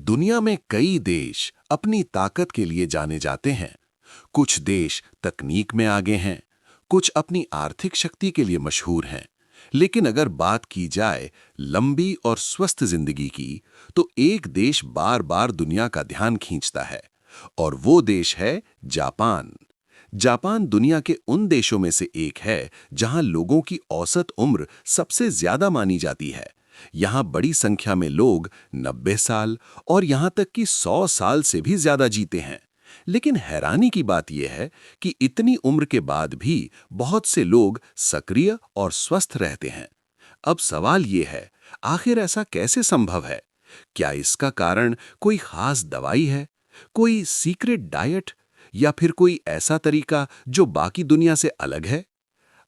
दुनिया में कई देश अपनी ताकत के लिए जाने जाते हैं। कुछ देश तकनीक में आगे हैं, कुछ अपनी आर्थिक शक्ति के लिए मशहूर हैं। लेकिन अगर बात की जाए लंबी और स्वस्थ जिंदगी की, तो एक देश बार-बार दुनिया का ध्यान खींचता है, और वो देश है जापान। जापान दुनिया के उन देशों में से एक है जहां लोगों की औसत उम्र सबसे ज्यादा मानी जाती है। यहाँ बड़ी संख्या में लोग 90 साल और यहाँ तक कि 100 साल से भी ज्यादा जीते हैं। लेकिन हैरानी की बात यह है कि इतनी उम्र के बाद भी बहुत से लोग सक्रिय और स्वस्थ रहते हैं। अब सवाल यह है, आखिर ऐसा कैसे संभव है? क्या इसका कारण कोई खास दवाई है, कोई सीक्रेट डाइट, या फिर कोई ऐसा तरीका जो बाकी दुनिया से अलग है?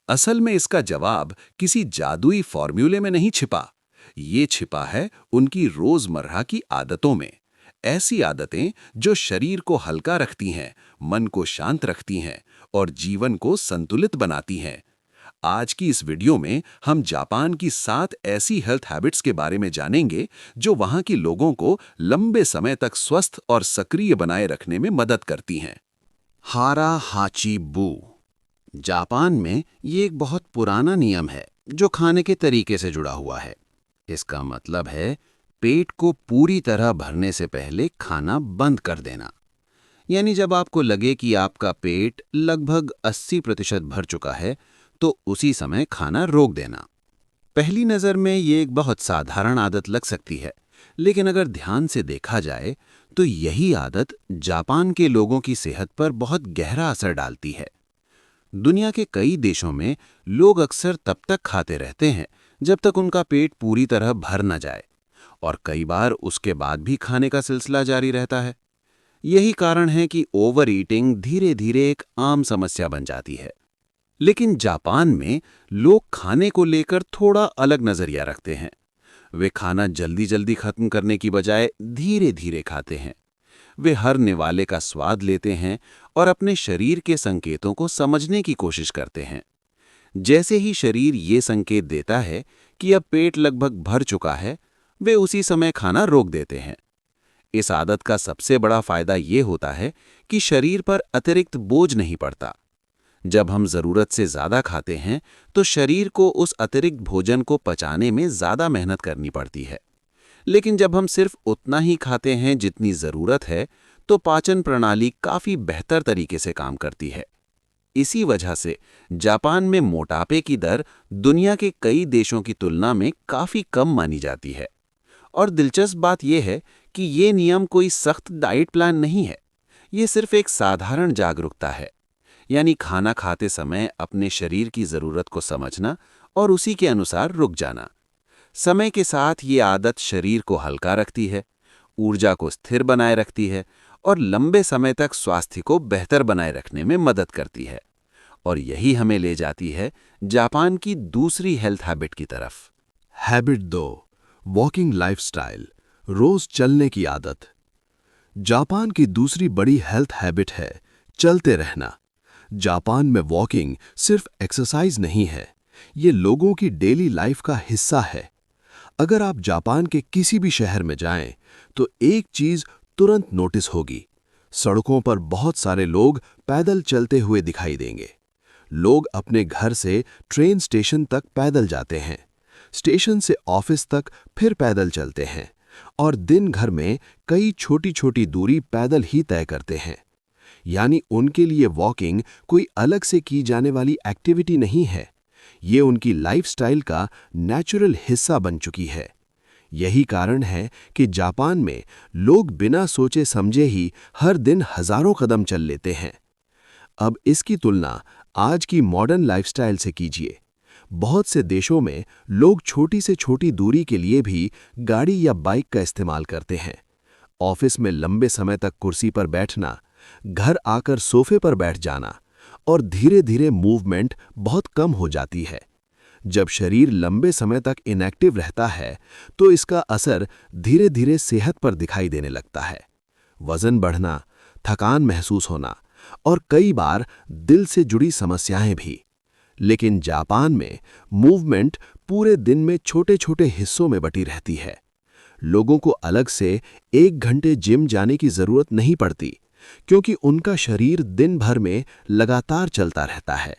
असल में इसका जवाब किसी जादुई फॉर्मूले में नहीं छिपा। ये छिपा है उनकी रोजमर्रा की आदतों में। ऐसी आदतें जो शरीर को हल्का रखती हैं, मन को शांत रखती हैं और जीवन को संतुलित बनाती हैं। आज की इस वीडियो में हम जापान की 7 ऐसी हेल्थ हैबिट्स के बारे में जानेंगे जो वहां के लोगों को लंबे समय तक स्वस्थ और सक्रिय बनाए रखने में मदद करती हैं। हारा हाची बू। जापान में ये एक बहुत पुराना नियम है जो खाने के तरीके से जुड़ा हुआ है। इसका मतलब है पेट को पूरी तरह भरने से पहले खाना बंद कर देना। यानी जब आपको लगे कि आपका पेट लगभग 80% भर चुका है, तो उसी समय खाना रोक देना। पहली नज़र में ये एक बहुत साधारण आदत लग सकती है, लेकिन अगर ध्यान से देखा जाए तो यही आदत जापान के लोगों की सेहत पर बहुत गहरा असर डालती है। दुनिया के कई देशों में लोग अक्सर तब तक खाते रहते हैं जब तक उनका पेट पूरी तरह भर न जाए, और कई बार उसके बाद भी खाने का सिलसिला जारी रहता है। यही कारण है कि ओवर ईटिंग धीरे धीरे एक आम समस्या बन जाती है। लेकिन जापान में लोग खाने को लेकर थोड़ा अलग नजरिया रखते हैं। वे खाना जल्दी जल्दी खत्म करने की बजाय धीरे धीरे खाते हैं। वे हर निवाले का स्वाद लेते हैं और अपने शरीर के संकेतों को समझने की कोशिश करते हैं। जैसे ही शरीर ये संकेत देता है कि अब पेट लगभग भर चुका है, वे उसी समय खाना रोक देते हैं। इस आदत का सबसे बड़ा फायदा ये होता है कि शरीर पर अतिरिक्त बोझ नहीं पड़ता। जब हम जरूरत से ज्यादा खाते हैं तो शरीर को उस अतिरिक्त भोजन को पचाने में ज्यादा मेहनत करनी पड़ती है। लेकिन जब हम सिर्फ उतना ही खाते हैं जितनी जरूरत है, तो पाचन प्रणाली काफी बेहतर तरीके से काम करती है। इसी वजह से जापान में मोटापे की दर दुनिया के कई देशों की तुलना में काफी कम मानी जाती है। और दिलचस्प बात यह है कि ये नियम कोई सख्त डाइट प्लान नहीं है। ये सिर्फ एक साधारण जागरूकता है, यानी खाना खाते समय अपने शरीर की जरूरत को समझना और उसी के अनुसार रुक जाना। समय के साथ ये आदत शरीर को हल्का रखती है, ऊर्जा को स्थिर बनाए रखती है और लंबे समय तक स्वास्थ्य को बेहतर बनाए रखने में मदद करती है। और यही हमें ले जाती है जापान की दूसरी हेल्थ हैबिट की तरफ। हैबिट 2, वॉकिंग लाइफस्टाइल, रोज चलने की आदत। जापान की दूसरी बड़ी हेल्थ हैबिट है चलते रहना। जापान में वॉकिंग सिर्फ एक्सरसाइज नहीं है, ये लोगों की डेली लाइफ का हिस्सा है। अगर आप जापान के किसी भी शहर में जाएं, तो एक चीज तुरंत नोटिस होगी। सड़कों पर बहुत सारे लोग पैदल चलते हुए दिखाई देंगे। लोग अपने घर से ट्रेन स्टेशन तक पैदल जाते हैं, स्टेशन से ऑफिस तक फिर पैदल चलते हैं, और दिन भर में कई छोटी छोटी दूरी पैदल ही तय करते हैं। यानी उनके लिए वॉकिंग कोई अलग से की जाने वाली एक्टिविटी नहीं है, ये उनकी लाइफस्टाइल का नेचुरल हिस्सा बन चुकी है। यही कारण है कि जापान में लोग बिना सोचे समझे ही हर दिन हजारों कदम चल लेते हैं। अब इसकी तुलना आज की मॉडर्न लाइफस्टाइल से कीजिए। बहुत से देशों में लोग छोटी से छोटी दूरी के लिए भी गाड़ी या बाइक का इस्तेमाल करते हैं। ऑफिस में लंबे समय तक कुर्सी पर बैठना, घर आकर सोफे पर बैठ जाना, और धीरे धीरे मूवमेंट बहुत कम हो जाती है। जब शरीर लंबे समय तक इनएक्टिव रहता है, तो इसका असर धीरे धीरे सेहत पर दिखाई देने लगता है। वजन बढ़ना, थकान महसूस होना और कई बार दिल से जुड़ी समस्याएं भी। लेकिन जापान में मूवमेंट पूरे दिन में छोटे छोटे हिस्सों में बटी रहती है। लोगों को अलग से 1 घंटे जिम जाने की जरूरत नहीं पड़ती, क्योंकि उनका शरीर दिन भर में लगातार चलता रहता है।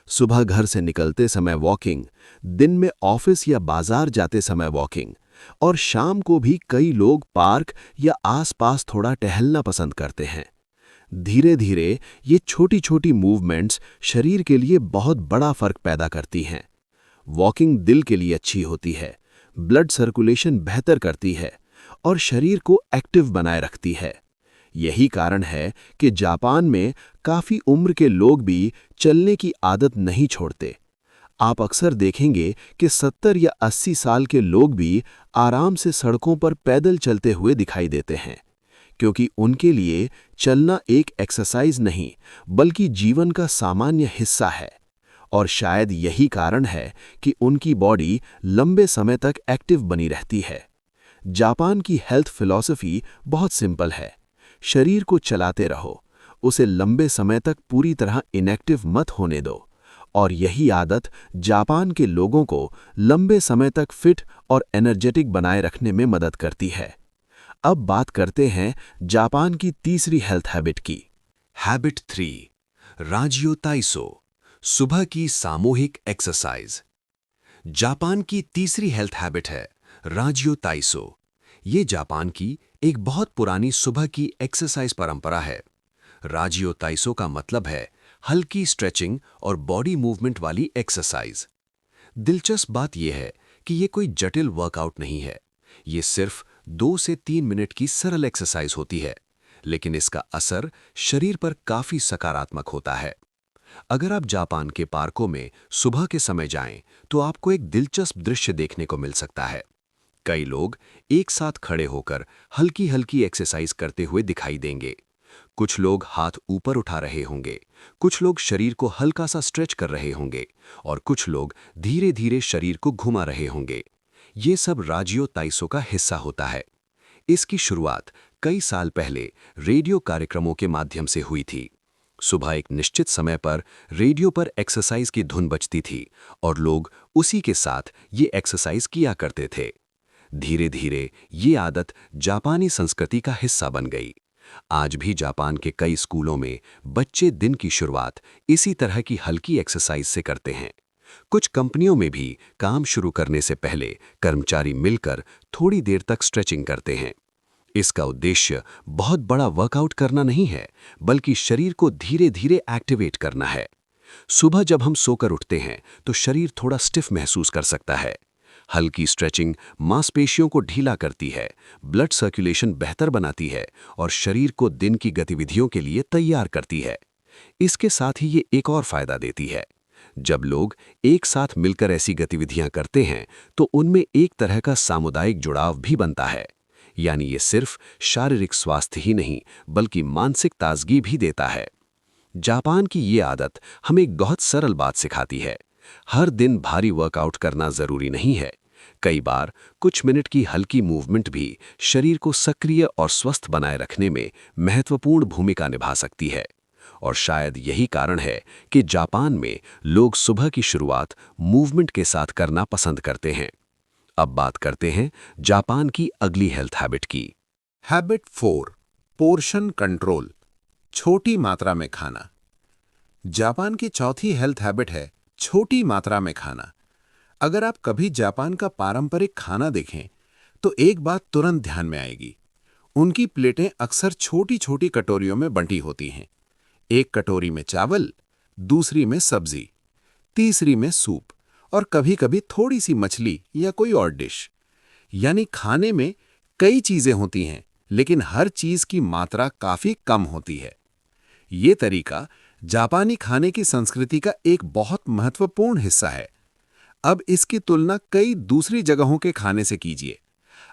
सुबह घर से निकलते समय वॉकिंग, दिन में ऑफिस या बाजार जाते समय वॉकिंग, और शाम को भी कई लोग पार्क या आसपास थोड़ा टहलना पसंद करते हैं। धीरे धीरे ये छोटी छोटी मूवमेंट्स शरीर के लिए बहुत बड़ा फर्क पैदा करती हैं। वॉकिंग दिल के लिए अच्छी होती है, ब्लड सर्कुलेशन बेहतर करती है और शरीर को एक्टिव बनाए रखती है। यही कारण है कि जापान में काफी उम्र के लोग भी चलने की आदत नहीं छोड़ते। आप अक्सर देखेंगे कि 70 या 80 साल के लोग भी आराम से सड़कों पर पैदल चलते हुए दिखाई देते हैं, क्योंकि उनके लिए चलना एक एक्सरसाइज नहीं बल्कि जीवन का सामान्य हिस्सा है। और शायद यही कारण है कि उनकी बॉडी लंबे समय तक एक्टिव बनी रहती है। जापान की हेल्थ फिलॉसफी बहुत सिंपल है। शरीर को चलाते रहो, उसे लंबे समय तक पूरी तरह इनएक्टिव मत होने दो। और यही आदत जापान के लोगों को लंबे समय तक फिट और एनर्जेटिक बनाए रखने में मदद करती है। अब बात करते हैं जापान की तीसरी हेल्थ हैबिट की। हैबिट 3, राजियो ताइसो, सुबह की सामूहिक एक्सरसाइज। जापान की तीसरी हेल्थ हैबिट है राजियो ताइसो। ये जापान की एक बहुत पुरानी सुबह की एक्सरसाइज परंपरा है। राजियो ताइसो का मतलब है हल्की स्ट्रेचिंग और बॉडी मूवमेंट वाली एक्सरसाइज। दिलचस्प बात यह है कि ये कोई जटिल वर्कआउट नहीं है। ये सिर्फ 2 से 3 मिनट की सरल एक्सरसाइज होती है, लेकिन इसका असर शरीर पर काफी सकारात्मक होता है। अगर आप जापान के पार्कों में सुबह के समय जाएं, तो आपको एक दिलचस्प दृश्य देखने को मिल सकता है। कई लोग एक साथ खड़े होकर हल्की हल्की एक्सरसाइज करते हुए दिखाई देंगे। कुछ लोग हाथ ऊपर उठा रहे होंगे, कुछ लोग शरीर को हल्का सा स्ट्रेच कर रहे होंगे और कुछ लोग धीरे धीरे शरीर को घुमा रहे होंगे। ये सब राजियो ताइसो का हिस्सा होता है। इसकी शुरुआत कई साल पहले रेडियो कार्यक्रमों के माध्यम से हुई थी। सुबह एक निश्चित समय पर रेडियो पर एक्सरसाइज की धुन बजती थी और लोग उसी के साथ ये एक्सरसाइज किया करते थे। धीरे धीरे ये आदत जापानी संस्कृति का हिस्सा बन गई। आज भी जापान के कई स्कूलों में बच्चे दिन की शुरुआत इसी तरह की हल्की एक्सरसाइज से करते हैं। कुछ कंपनियों में भी काम शुरू करने से पहले कर्मचारी मिलकर थोड़ी देर तक स्ट्रेचिंग करते हैं। इसका उद्देश्य बहुत बड़ा वर्कआउट करना नहीं है, बल्कि शरीर को धीरे धीरे एक्टिवेट करना है। सुबह जब हम सोकर उठते हैं तो शरीर थोड़ा स्टिफ महसूस कर सकता है। हल्की स्ट्रेचिंग मांसपेशियों को ढीला करती है, ब्लड सर्कुलेशन बेहतर बनाती है और शरीर को दिन की गतिविधियों के लिए तैयार करती है। इसके साथ ही ये एक और फायदा देती है। जब लोग एक साथ मिलकर ऐसी गतिविधियां करते हैं तो उनमें एक तरह का सामुदायिक जुड़ाव भी बनता है। यानी ये सिर्फ शारीरिक स्वास्थ्य ही नहीं बल्कि मानसिक ताजगी भी देता है। जापान की ये आदत हमें एक बहुत सरल बात सिखाती है। हर दिन भारी वर्कआउट करना जरूरी नहीं है। कई बार कुछ मिनट की हल्की मूवमेंट भी शरीर को सक्रिय और स्वस्थ बनाए रखने में महत्वपूर्ण भूमिका निभा सकती है। और शायद यही कारण है कि जापान में लोग सुबह की शुरुआत मूवमेंट के साथ करना पसंद करते हैं। अब बात करते हैं जापान की अगली हेल्थ हैबिट की। हैबिट 4, पोर्शन कंट्रोल, छोटी मात्रा में खाना। जापान की चौथी हेल्थ हैबिट है छोटी मात्रा में खाना। अगर आप कभी जापान का पारंपरिक खाना देखें तो एक बात तुरंत ध्यान में आएगी। उनकी प्लेटें अक्सर छोटी छोटी कटोरियों में बंटी होती हैं। एक कटोरी में चावल, दूसरी में सब्जी, तीसरी में सूप और कभी-कभी थोड़ी सी मछली या कोई और डिश। यानी खाने में कई चीजें होती हैं, लेकिन हर चीज की मात्रा काफी कम होती है। ये तरीका जापानी खाने की संस्कृति का एक बहुत महत्वपूर्ण हिस्सा है। अब इसकी तुलना कई दूसरी जगहों के खाने से कीजिए।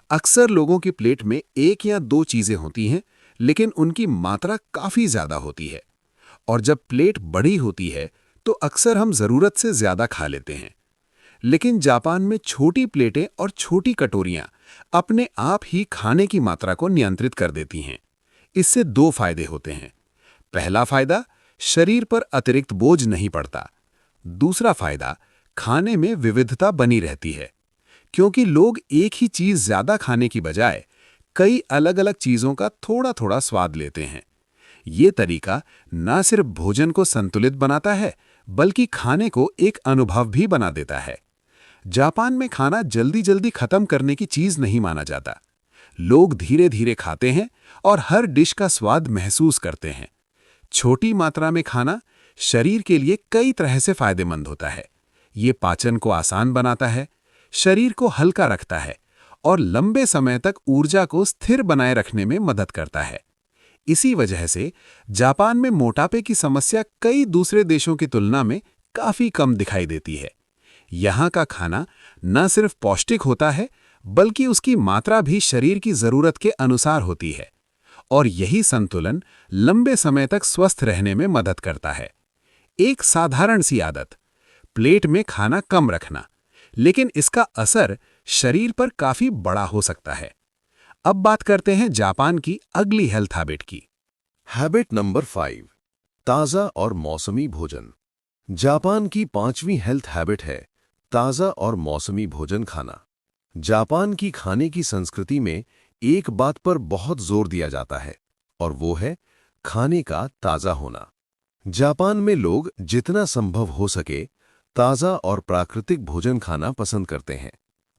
अक्सर लोगों की प्लेट में 1 या 2 चीजें होती हैं, लेकिन उनकी मात्रा काफी ज्यादा होती है। और जब प्लेट बड़ी होती है तो अक्सर हम जरूरत से ज्यादा खा लेते हैं। लेकिन जापान में छोटी प्लेटें और छोटी कटोरियां अपने आप ही खाने की मात्रा को नियंत्रित कर देती हैं। इससे 2 फायदे होते हैं। पहला फायदा, शरीर पर अतिरिक्त बोझ नहीं पड़ता। दूसरा फायदा, खाने में विविधता बनी रहती है। क्योंकि लोग एक ही चीज ज्यादा खाने की बजाय कई अलग-अलग चीजों का थोड़ा-थोड़ा स्वाद लेते हैं। ये तरीका न सिर्फ भोजन को संतुलित बनाता है, बल्कि खाने को एक अनुभव भी बना देता है। जापान में खाना जल्दी-जल्दी खत्म करने की चीज नहीं माना जाता। लोग धीरे-धीरे खाते हैं और हर डिश का स्वाद महसूस करते हैं। छोटी मात्रा में खाना शरीर के लिए कई तरह से फायदेमंद होता है। ये पाचन को आसान बनाता है, शरीर को हल्का रखता है और लंबे समय तक ऊर्जा को स्थिर बनाए रखने में मदद करता है। इसी वजह से जापान में मोटापे की समस्या कई दूसरे देशों की तुलना में काफी कम दिखाई देती है। यहाँ का खाना न सिर्फ पौष्टिक होता है, बल्कि उसकी मात्रा भी शरीर की जरूरत के अनुसार होती है और यही संतुलन लंबे समय तक स्वस्थ रहने में मदद करता है। एक साधारण सी आदत, प्लेट में खाना कम रखना, लेकिन इसका असर शरीर पर काफी बड़ा हो सकता है। अब बात करते हैं जापान की अगली हेल्थ हैबिट की। हैबिट नंबर 5, ताज़ा और मौसमी भोजन। जापान की 5वीं हेल्थ हैबिट है ताज़ा और मौसमी भोजन खाना। जापान की खाने की संस्कृति में एक बात पर बहुत जोर दिया जाता है और वो है खाने का ताज़ा होना। जापान में लोग जितना संभव हो सके ताज़ा और प्राकृतिक भोजन खाना पसंद करते हैं।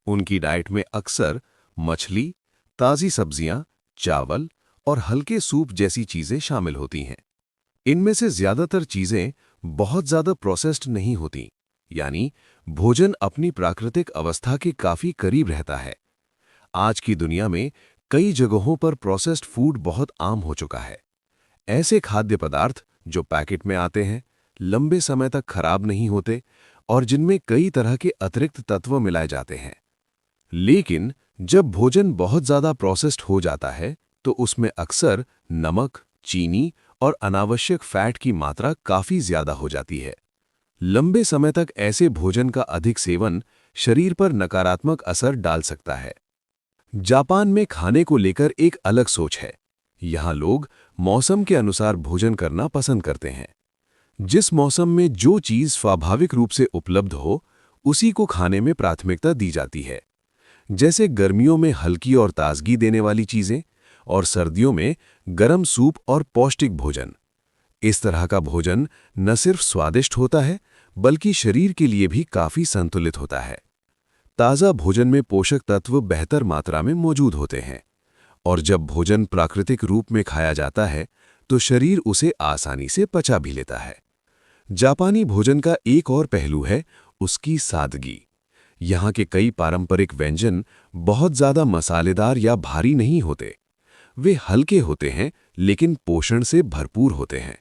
उनकी डाइट में अक्सर मछली, ताज़ी सब्जियां, चावल और हल्के सूप जैसी चीज़ें शामिल होती हैं। इनमें से ज़्यादातर चीज़ें बहुत ज़्यादा प्रोसेस्ड नहीं होती, यानी भोजन अपनी प्राकृतिक अवस्था के काफ़ी करीब रहता है। आज की दुनिया में कई जगहों पर प्रोसेस्ड फूड बहुत आम हो चुका है। ऐसे खाद्य पदार्थ जो पैकेट में आते हैं, लंबे समय तक खराब नहीं होते और जिनमें कई तरह के अतिरिक्त तत्व मिलाए जाते हैं। लेकिन जब भोजन बहुत ज़्यादा प्रोसेस्ड हो जाता है, तो उसमें अक्सर नमक, चीनी और अनावश्यक फैट की मात्रा काफ़ी ज़्यादा हो जाती है। लंबे समय तक ऐसे भोजन का अधिक सेवन शरीर पर नकारात्मक असर डाल सकता है। जापान में खाने को लेकर एक अलग सोच है। यहाँ लोग मौसम के अनुसार भोजन करना पसंद करते हैं। जिस मौसम में जो चीज़ स्वाभाविक रूप से उपलब्ध हो, उसी को खाने में प्राथमिकता दी जाती है। जैसे गर्मियों में हल्की और ताजगी देने वाली चीज़ें और सर्दियों में गर्म सूप और पौष्टिक भोजन। इस तरह का भोजन न सिर्फ स्वादिष्ट होता है, बल्कि शरीर के लिए भी काफ़ी संतुलित होता है। ताज़ा भोजन में पोषक तत्व बेहतर मात्रा में मौजूद होते हैं और जब भोजन प्राकृतिक रूप में खाया जाता है, तो शरीर उसे आसानी से पचा भी लेता है। जापानी भोजन का एक और पहलू है उसकी सादगी। यहाँ के कई पारंपरिक व्यंजन बहुत ज़्यादा मसालेदार या भारी नहीं होते। वे हल्के होते हैं, लेकिन पोषण से भरपूर होते हैं।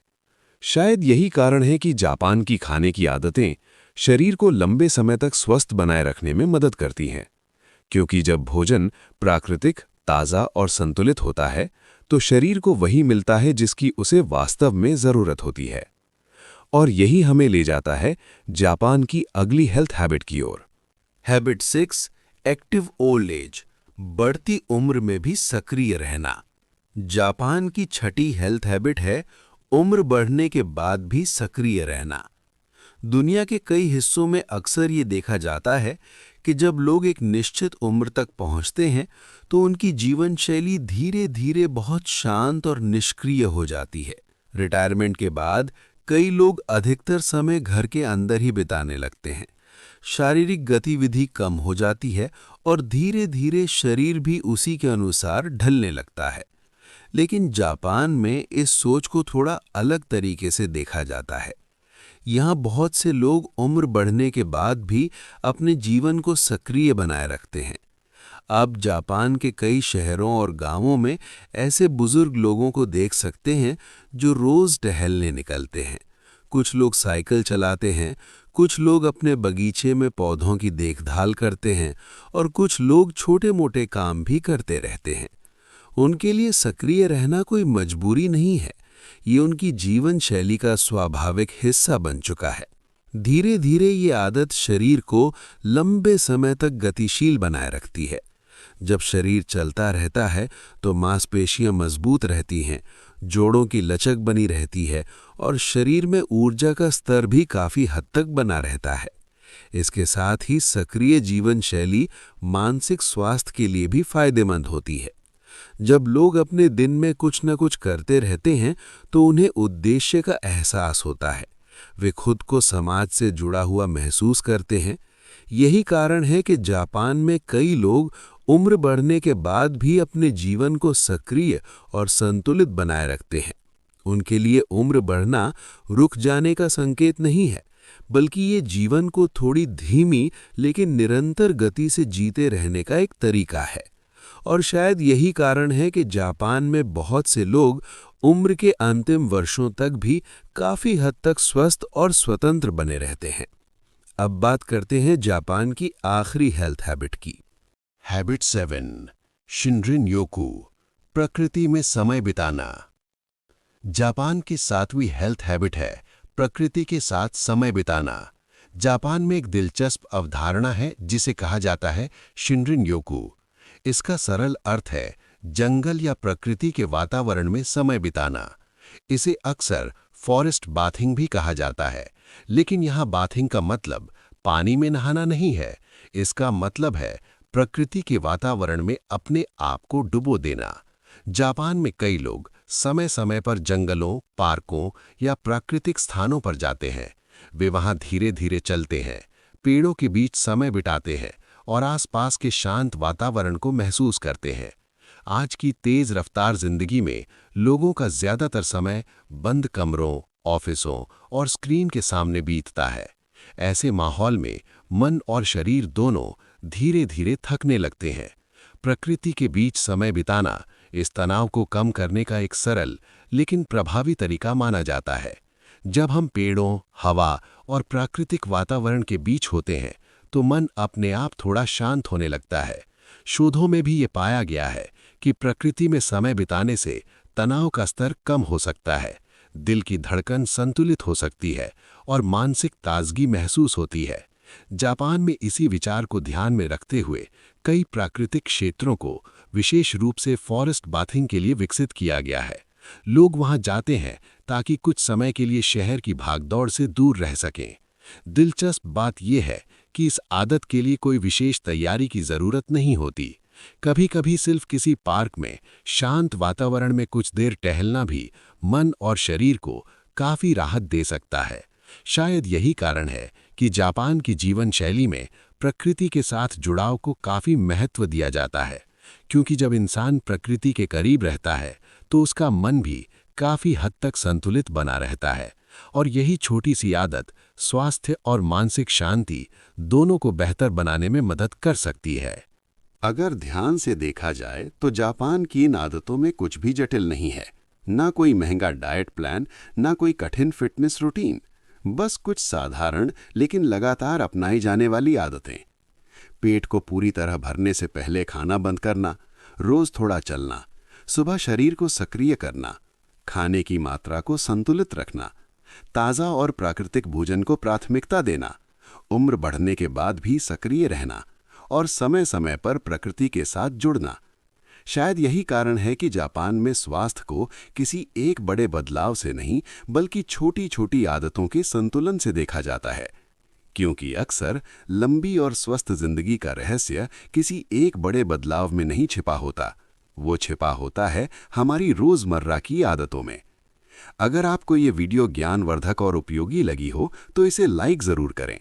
शायद यही कारण है कि जापान की खाने की आदतें शरीर को लंबे समय तक स्वस्थ बनाए रखने में मदद करती हैं, क्योंकि जब भोजन प्राकृतिक, ताज़ा और संतुलित होता है, तो शरीर को वही मिलता है जिसकी उसे वास्तव में ज़रूरत होती है। और यही हमें ले जाता है जापान की अगली हेल्थ हैबिट की ओर। हैबिट 6, एक्टिव ओल्ड एज, बढ़ती उम्र में भी सक्रिय रहना। जापान की छठी हेल्थ हैबिट है उम्र बढ़ने के बाद भी सक्रिय रहना। दुनिया के कई हिस्सों में अक्सर ये देखा जाता है कि जब लोग एक निश्चित उम्र तक पहुंचते हैं, तो उनकी जीवन शैली धीरे धीरे बहुत शांत और निष्क्रिय हो जाती है। रिटायरमेंट के बाद कई लोग अधिकतर समय घर के अंदर ही बिताने लगते हैं। शारीरिक गतिविधि कम हो जाती है और धीरे धीरे शरीर भी उसी के अनुसार ढलने लगता है। लेकिन जापान में इस सोच को थोड़ा अलग तरीके से देखा जाता है। यहाँ बहुत से लोग उम्र बढ़ने के बाद भी अपने जीवन को सक्रिय बनाए रखते हैं। आप जापान के कई शहरों और गांवों में ऐसे बुजुर्ग लोगों को देख सकते हैं जो रोज टहलने निकलते हैं। कुछ लोग साइकिल चलाते हैं, कुछ लोग अपने बगीचे में पौधों की देखभाल करते हैं और कुछ लोग छोटे-मोटे काम भी करते रहते हैं। उनके लिए सक्रिय रहना कोई मजबूरी नहीं है, ये उनकी जीवन शैली का स्वाभाविक हिस्सा बन चुका है। धीरे धीरे ये आदत शरीर को लंबे समय तक गतिशील बनाए रखती है। जब शरीर चलता रहता है तो मांसपेशियां मजबूत रहती हैं, जोड़ों की लचक बनी रहती है और शरीर में ऊर्जा का स्तर भी काफी हद तक बना रहता है। इसके साथ ही सक्रिय जीवन शैली मानसिक स्वास्थ्य के लिए भी फायदेमंद होती है। जब लोग अपने दिन में कुछ न कुछ करते रहते हैं तो उन्हें उद्देश्य का एहसास होता है। वे खुद को समाज से जुड़ा हुआ महसूस करते हैं। यही कारण है कि जापान में कई लोग उम्र बढ़ने के बाद भी अपने जीवन को सक्रिय और संतुलित बनाए रखते हैं। उनके लिए उम्र बढ़ना रुक जाने का संकेत नहीं है, बल्कि ये जीवन को थोड़ी धीमी लेकिन निरंतर गति से जीते रहने का एक तरीका है। और शायद यही कारण है कि जापान में बहुत से लोग उम्र के अंतिम वर्षों तक भी काफी हद तक स्वस्थ और स्वतंत्र बने रहते हैं। अब बात करते हैं जापान की आखिरी हेल्थ हैबिट की। हैबिट 7, शिनरिन योकू, प्रकृति में समय बिताना। जापान की 7वीं हेल्थ हैबिट है प्रकृति के साथ समय बिताना। जापान में एक दिलचस्प अवधारणा है जिसे कहा जाता है शिनरिन योकू। इसका सरल अर्थ है जंगल या प्रकृति के वातावरण में समय बिताना। इसे अक्सर फॉरेस्ट बाथिंग भी कहा जाता है, लेकिन यहाँ बाथिंग का मतलब पानी में नहाना नहीं है। इसका मतलब है प्रकृति के वातावरण में अपने आप को डुबो देना। जापान में कई लोग समय समय पर जंगलों, पार्कों या प्राकृतिक स्थानों पर जाते हैं। वे वहां धीरे धीरे चलते हैं, पेड़ों के बीच समय बिताते हैं और आसपास के शांत वातावरण को महसूस करते हैं। आज की तेज रफ्तार जिंदगी में लोगों का ज्यादातर समय बंद कमरों, ऑफिसों और स्क्रीन के सामने बीतता है। ऐसे माहौल में मन और शरीर दोनों धीरे धीरे थकने लगते हैं। प्रकृति के बीच समय बिताना इस तनाव को कम करने का एक सरल लेकिन प्रभावी तरीका माना जाता है। जब हम पेड़ों, हवा और प्राकृतिक वातावरण के बीच होते हैं तो मन अपने आप थोड़ा शांत होने लगता है। शोधों में भी ये पाया गया है कि प्रकृति में समय बिताने से तनाव का स्तर कम हो सकता है, दिल की धड़कन संतुलित हो सकती है और मानसिक ताजगी महसूस होती है। जापान में इसी विचार को ध्यान में रखते हुए कई प्राकृतिक क्षेत्रों को विशेष रूप से फॉरेस्ट बाथिंग के लिए विकसित किया गया है। लोग वहां जाते हैं ताकि कुछ समय के लिए शहर की भागदौड़ से दूर रह सकें। दिलचस्प बात यह है कि इस आदत के लिए कोई विशेष तैयारी की जरूरत नहीं होती। कभी कभी सिर्फ किसी पार्क में शांत वातावरण में कुछ देर टहलना भी मन और शरीर को काफी राहत दे सकता है। शायद यही कारण है कि जापान की जीवन शैली में प्रकृति के साथ जुड़ाव को काफी महत्व दिया जाता है, क्योंकि जब इंसान प्रकृति के करीब रहता है तो उसका मन भी काफी हद तक संतुलित बना रहता है। और यही छोटी सी आदत स्वास्थ्य और मानसिक शांति दोनों को बेहतर बनाने में मदद कर सकती है। अगर ध्यान से देखा जाए तो जापान की इन आदतों में कुछ भी जटिल नहीं है। ना कोई महंगा डाइट प्लान, ना कोई कठिन फिटनेस रूटीन, बस कुछ साधारण लेकिन लगातार अपनाई जाने वाली आदतें। पेट को पूरी तरह भरने से पहले खाना बंद करना, रोज थोड़ा चलना, सुबह शरीर को सक्रिय करना, खाने की मात्रा को संतुलित रखना, ताज़ा और प्राकृतिक भोजन को प्राथमिकता देना, उम्र बढ़ने के बाद भी सक्रिय रहना और समय समय पर प्रकृति के साथ जुड़ना। शायद यही कारण है कि जापान में स्वास्थ्य को किसी एक बड़े बदलाव से नहीं बल्कि छोटी छोटी आदतों के संतुलन से देखा जाता है, क्योंकि अक्सर लंबी और स्वस्थ जिंदगी का रहस्य किसी एक बड़े बदलाव में नहीं छिपा होता, वो छिपा होता है हमारी रोजमर्रा की आदतों में। अगर आपको ये वीडियो ज्ञानवर्धक और उपयोगी लगी हो तो इसे लाइक जरूर करें,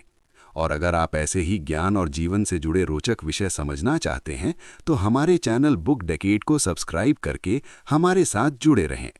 और अगर आप ऐसे ही ज्ञान और जीवन से जुड़े रोचक विषय समझना चाहते हैं तो हमारे चैनल बुक डेकेड को सब्सक्राइब करके हमारे साथ जुड़े रहें।